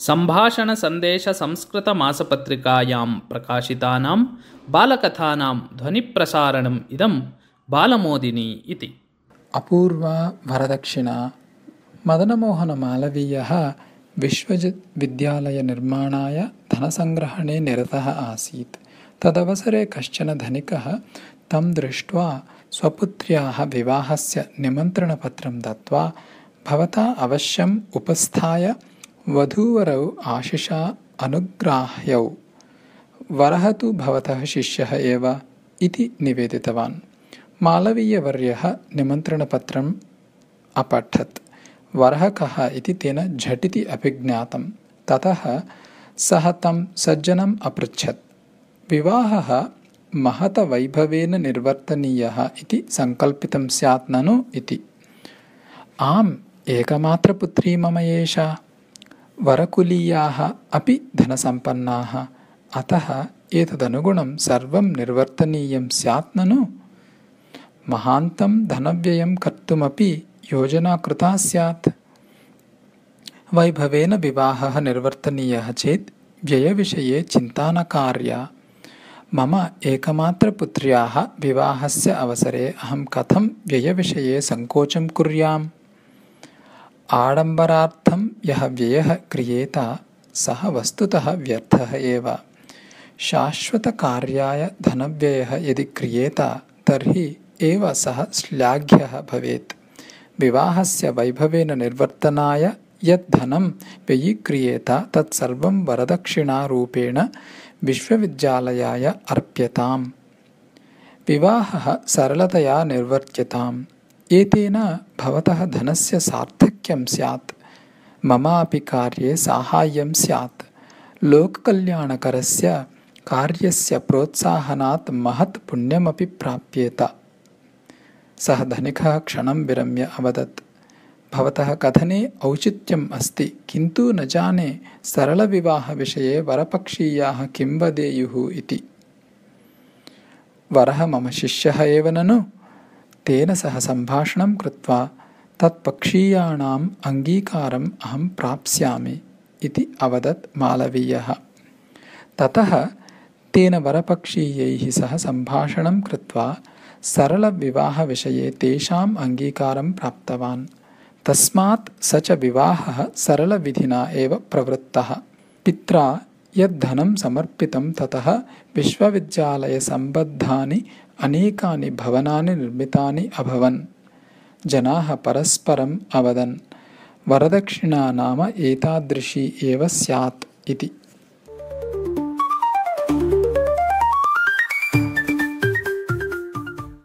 सम्भाषणसन्देशसंस्कृतमासपत्रिकायां प्रकाशितानां बालकथानां ध्वनिप्रसारणम् इदं बालमोदिनी इति। अपूर्वा वरदक्षिणा। मदनमोहनमालवीयः विश्वविद्यालयनिर्माणाय धनसङ्ग्रहणे निरतः आसीत्। तदवसरे कश्चन धनिकः तं दृष्ट्वा स्वपुत्र्याः विवाहस्य निमन्त्रणपत्रं दत्त्वा भवता अवश्यम् उपस्थाय वधूवरौ आशिषा अनुग्राह्यौ। वरः तु भवतः शिष्यः एव इति निवेदितवान्। मालवीयवर्यः निमन्त्रणपत्रम् अपठत्। वरः कः इति तेन झटिति अभिज्ञातं। ततः सः तं सज्जनम् अपृच्छत्। विवाहः महतवैभवेन निर्वर्तनीयः इति सङ्कल्पितं स्यात् ननु इति। आम्, एकमात्रपुत्री मम एषा। वरकुलीयाः अपि धनसम्पन्नाः, अतः एतदनुगुणं सर्वं निर्वर्तनीयं स्यात् ननु। महान्तं धनव्ययं कर्तुमपि योजना कृता स्यात्। वैभवेन विवाहः निर्वर्तनीयः चेत् व्ययविषये चिन्ता न कार्या। मम एकमात्रपुत्र्याः विवाहस्य अवसरे अहं कथं व्ययविषये सङ्कोचं कुर्याम्। आडम्बरार्थं यः व्ययः क्रियेत सः वस्तुतः व्यर्थः एव। शाश्वतकार्याय धनव्ययः यदि क्रियेत तर्हि एव सः श्लाघ्यः भवेत्। विवाहस्य वैभवेन निर्वर्तनाय यत् धनं व्ययीक्रियेत तत्सर्वं वरदक्षिणारूपेण विश्वविद्यालयाय अर्प्यताम्। विवाहः सरलतया निर्वर्त्यताम्। एतेन भवतः धनस्य सार्थक्यं स्यात्। ममापि कार्ये साहाय्यं स्यात्। लोककल्याणकरस्य कार्यस्य प्रोत्साहनात् महत् पुण्यमपि प्राप्येत। सः धनिकः क्षणं विरम्य अवदत्। भवतः कथने औचित्यम् अस्ति, किन्तु न जाने सरलविवाहविषये वरपक्षीयाः किं वदेयुः इति। वरः मम शिष्यः एव ननु। तेन सह सम्भाषणं कृत्वा तत्पक्षीयाणाम् अङ्गीकारम् अहं प्राप्स्यामि इति अवदत् मालवीयः। ततः तेन वरपक्षीयैः सह सम्भाषणं कृत्वा सरलविवाहविषये तेषाम् अङ्गीकारं प्राप्तवान्। तस्मात् स च विवाहः सरलविधिना एव प्रवृत्तः। पित्रा यद्धनं समर्पितं ततः विश्वविद्यालयसम्बद्धानि अनेकानि भवनानि निर्मितानि अभवन्। जनाः परस्परम् अवदन्, वरदक्षिणा नाम एतादृशी एव स्यात् इति।